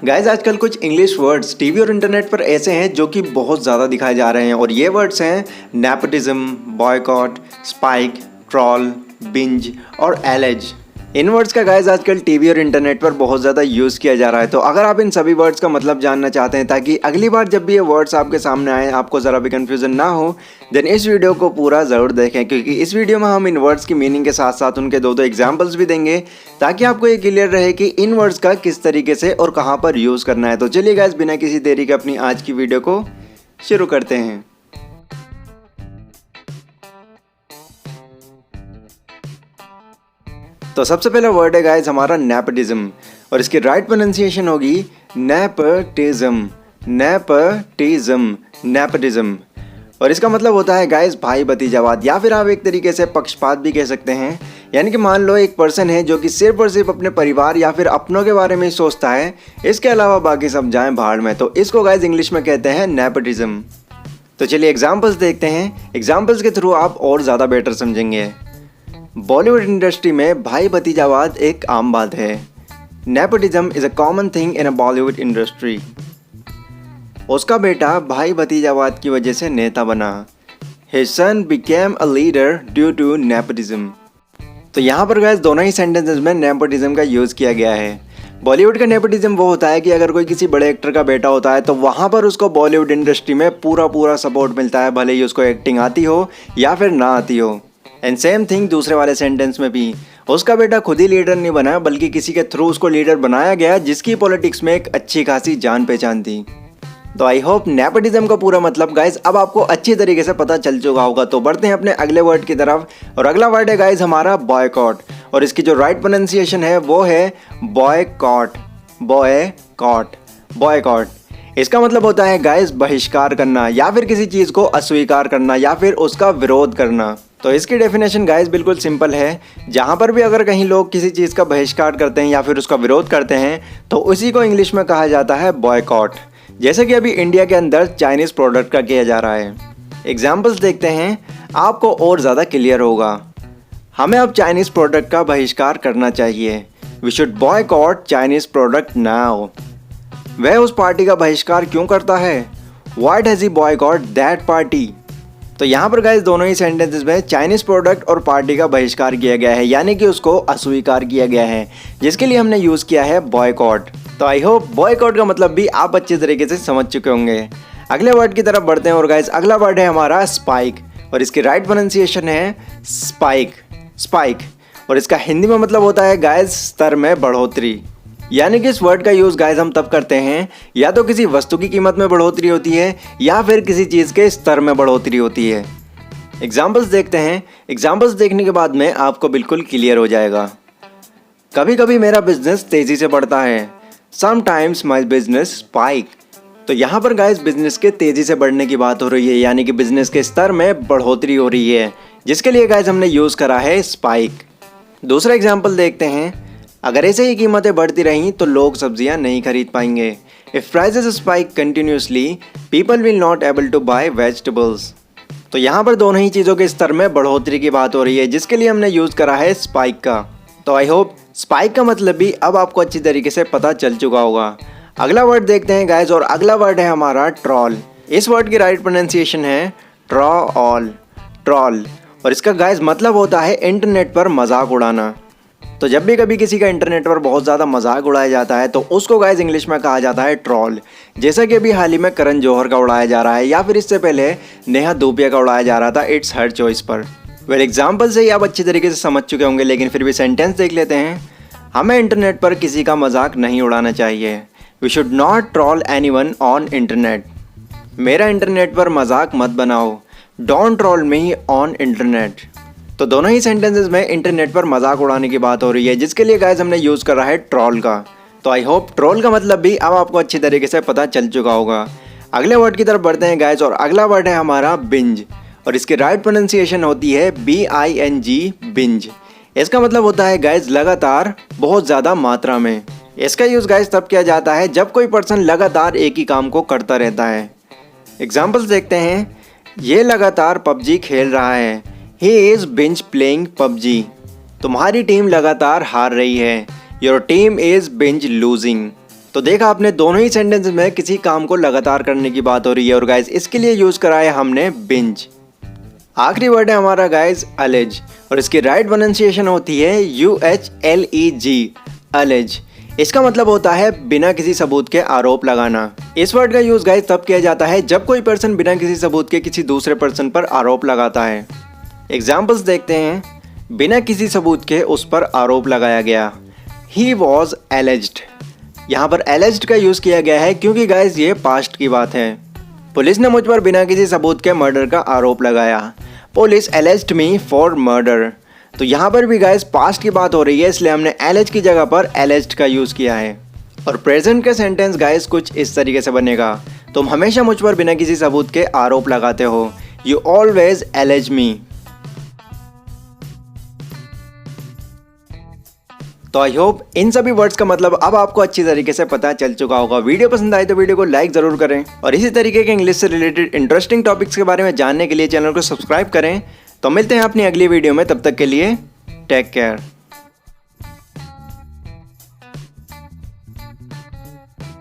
Guys आजकल कुछ English words TV और इंटरनेट पर ऐसे हैं जो कि बहुत ज़्यादा दिखाए जा रहे हैं और ये वर्ड्स हैं nepotism, boycott, spike, troll, binge और एलेज। इन वर्ड्स का गाइज आजकल टीवी और इंटरनेट पर बहुत ज़्यादा यूज़ किया जा रहा है। तो अगर आप इन सभी वर्ड्स का मतलब जानना चाहते हैं ताकि अगली बार जब भी ये वर्ड्स आपके सामने आए आपको ज़रा भी कन्फ्यूज़न ना हो, देन इस वीडियो को पूरा ज़रूर देखें, क्योंकि इस वीडियो में हम इन वर्ड्स की मीनिंग के साथ साथ उनके दो एग्जाम्पल्स भी देंगे ताकि आपको ये क्लियर रहे कि इन वर्ड्स का किस तरीके से और कहाँ पर यूज़ करना है। तो चलिए गाइज बिना किसी देरी के अपनी आज की वीडियो को शुरू करते हैं। तो सबसे पहला वर्ड है गाइज हमारा नेपोटिज्म और इसकी राइट प्रोनाउंसिएशन होगी नेपोटिज्म, नेपोटिज्म, नेपोटिज्म। और इसका मतलब होता है गाइज भाई भतीजावाद, या फिर आप एक तरीके से पक्षपात भी कह सकते हैं। यानी कि मान लो एक पर्सन है जो कि सिर्फ और सिर्फ अपने परिवार या फिर अपनों के बारे में ही सोचता है, इसके अलावा बाकी सब जाएं भाड़ में, तो इसको गाइज इंग्लिश में कहते हैं नेपोटिज्म। तो चलिए एग्जाम्पल्स देखते हैं, एग्जाम्पल्स के थ्रू आप और ज़्यादा बेटर समझेंगे। बॉलीवुड इंडस्ट्री में भाई भतीजावाद एक आम बात है। Nepotism is a common thing in a Bollywood industry. उसका बेटा भाई भतीजावाद की वजह से नेता बना। His son became a leader due to nepotism। तो यहाँ पर गाइस दोनों ही सेंटेंसेस में नेपोटिज्म का यूज़ किया गया है। बॉलीवुड का नेपोटिज्म वो होता है कि अगर कोई किसी बड़े एक्टर का बेटा होता है तो वहाँ पर उसको बॉलीवुड इंडस्ट्री में पूरा सपोर्ट मिलता है, भले ही उसको एक्टिंग आती हो या फिर ना आती हो। एंड सेम थिंग दूसरे वाले सेंटेंस में भी, उसका बेटा खुद ही लीडर नहीं बना बल्कि किसी के थ्रू उसको लीडर बनाया गया जिसकी पॉलिटिक्स में एक अच्छी खासी जान पहचान थी। तो आई होप नेपोटिज्म का पूरा मतलब गाइज अब आपको अच्छी तरीके से पता चल चुका होगा। तो बढ़ते हैं अपने अगले वर्ड की तरफ और अगला वर्ड है गाइज हमारा बॉयकॉट और इसकी जो राइट प्रोनाउंसिएशन है वो है बॉयकॉट, बॉयकॉट, बॉयकॉट। इसका मतलब होता है गाइज बहिष्कार करना या फिर किसी चीज़ को अस्वीकार करना या फिर उसका विरोध करना। तो इसकी डेफिनेशन गाइज बिल्कुल सिंपल है, जहाँ पर भी अगर कहीं लोग किसी चीज़ का बहिष्कार करते हैं या फिर उसका विरोध करते हैं तो उसी को इंग्लिश में कहा जाता है बॉयकॉट। जैसे कि अभी इंडिया के अंदर चाइनीज़ प्रोडक्ट का किया जा रहा है। एग्जाम्पल्स देखते हैं, आपको और ज़्यादा क्लियर होगा। हमें अब चाइनीज़ प्रोडक्ट का बहिष्कार करना चाहिए। We should boycott Chinese product now. वह उस पार्टी का बहिष्कार क्यों करता है? Why does he boycott that party? तो यहाँ पर गाइस दोनों ही सेंटेंसेस में चाइनीज़ प्रोडक्ट और पार्टी का बहिष्कार किया गया है, यानी कि उसको अस्वीकार किया गया है, जिसके लिए हमने यूज़ किया है बॉयकॉट। तो आई होप बॉयकॉट का मतलब भी आप अच्छे तरीके से समझ चुके होंगे। अगले वर्ड की तरफ बढ़ते हैं और गाइस अगला वर्ड है हमारा स्पाइक और इसकी राइट प्रोनाउंसिएशन है स्पाइक, स्पाइक। और इसका हिंदी में मतलब होता है गाइस स्तर में बढ़ोतरी। यानी कि इस वर्ड का यूज़ गाइस हम तब करते हैं या तो किसी वस्तु की कीमत में बढ़ोतरी होती है या फिर किसी चीज़ के स्तर में बढ़ोतरी होती है। एग्जाम्पल्स देखते हैं, एग्जाम्पल्स देखने के बाद में आपको बिल्कुल क्लियर हो जाएगा। कभी कभी मेरा बिजनेस तेज़ी से बढ़ता है। Sometimes my business spike. तो यहाँ पर गाइस बिजनेस के तेज़ी से बढ़ने की बात हो रही है, यानी कि बिजनेस के स्तर में बढ़ोतरी हो रही है, जिसके लिए गाइस हमने यूज़ करा है स्पाइक। दूसरा एग्जाम्पल देखते हैं, अगर ऐसे ही कीमतें बढ़ती रहीं तो लोग सब्जियां नहीं खरीद पाएंगे। If prices spike continuously people will not able to buy vegetables. तो यहाँ पर दोनों ही चीज़ों के स्तर में बढ़ोतरी की बात हो रही है, जिसके लिए हमने यूज़ करा है स्पाइक का। तो आई होप स्पाइक का मतलब भी अब आपको अच्छी तरीके से पता चल चुका होगा। अगला वर्ड देखते हैं गाइज और अगला वर्ड है हमारा ट्रॉल। इस वर्ड की राइट प्रोनाउंसिएशन है ट्रॉल, ट्रॉल। और इसका गाइज मतलब होता है इंटरनेट पर मजाक उड़ाना। तो जब भी कभी किसी का इंटरनेट पर बहुत ज़्यादा मजाक उड़ाया जाता है तो उसको गाइज इंग्लिश में कहा जाता है ट्रॉल। जैसा कि अभी हाल ही में करण जौहर का उड़ाया जा रहा है या फिर इससे पहले नेहा धूपिया का उड़ाया जा रहा था इट्स हर चॉइस पर। वेल एग्जाम्पल से ही आप अच्छी तरीके से समझ चुके होंगे, लेकिन फिर भी सेंटेंस देख लेते हैं। हमें इंटरनेट पर किसी का मजाक नहीं उड़ाना चाहिए। We should not troll anyone on internet. मेरा इंटरनेट पर मजाक मत बनाओ। Don't troll me on internet. तो दोनों ही सेंटेंसेस में इंटरनेट पर मजाक उड़ाने की बात हो रही है, जिसके लिए गाइस हमने यूज़ करा है ट्रॉल का। तो आई होप ट्रॉल का मतलब भी अब आपको अच्छी तरीके से पता चल चुका होगा। अगले वर्ड की तरफ बढ़ते हैं गाइस और अगला वर्ड है हमारा बिंज और इसकी राइट प्रोनाउंसिएशन होती है BING, बिंज। इसका मतलब होता है गाइस लगातार, बहुत ज़्यादा मात्रा में। इसका यूज़ गाइस तब किया जाता है जब कोई पर्सन लगातार एक ही काम को करता रहता है। एग्जाम्पल्स देखते हैं, ये लगातार PUBG खेल रहा है। He is binge playing PUBG। तुम्हारी टीम लगातार हार रही है। Your team is binge losing। तो देखा आपने, दोनों ही सेंटेंस में किसी काम को लगातार करने की बात हो रही है और गाइज इसके लिए यूज करा है हमने बिंज। आखिरी वर्ड है हमारा गाइज अलेज, और इसकी राइट प्रोनाउंसिएशन होती है UHLEG, अलेज। इसका मतलब होता है बिना किसी सबूत के आरोप लगाना। इस वर्ड का यूज गाइज तब किया जाता है जब कोई पर्सन बिना किसी सबूत के किसी दूसरे पर्सन पर आरोप लगाता है। एग्जाम्पल्स देखते हैं। बिना किसी सबूत के उस पर आरोप लगाया गया, ही वॉज एलेज्ड। यहाँ पर एलेज्ड का यूज किया गया है क्योंकि गाइज ये पास्ट की बात है। पुलिस ने मुझ पर बिना किसी सबूत के मर्डर का आरोप लगाया, police alleged me for murder. तो यहाँ पर भी गाइज पास्ट की बात हो रही है, इसलिए हमने एलेज की जगह पर एलेज्ड का यूज किया है। और प्रेजेंट का सेंटेंस गाइज कुछ इस तरीके से बनेगा, तुम हमेशा मुझ पर बिना किसी सबूत के आरोप लगाते हो, यू ऑलवेज एलेज मी। तो आई होप इन सभी वर्ड्स का मतलब अब आपको अच्छी तरीके से पता चल चुका होगा। वीडियो पसंद आए तो वीडियो को लाइक जरूर करें, और इसी तरीके के इंग्लिश से रिलेटेड इंटरेस्टिंग टॉपिक्स के बारे में जानने के लिए चैनल को सब्सक्राइब करें। तो मिलते हैं अपनी अगली वीडियो में, तब तक के लिए टेक केयर।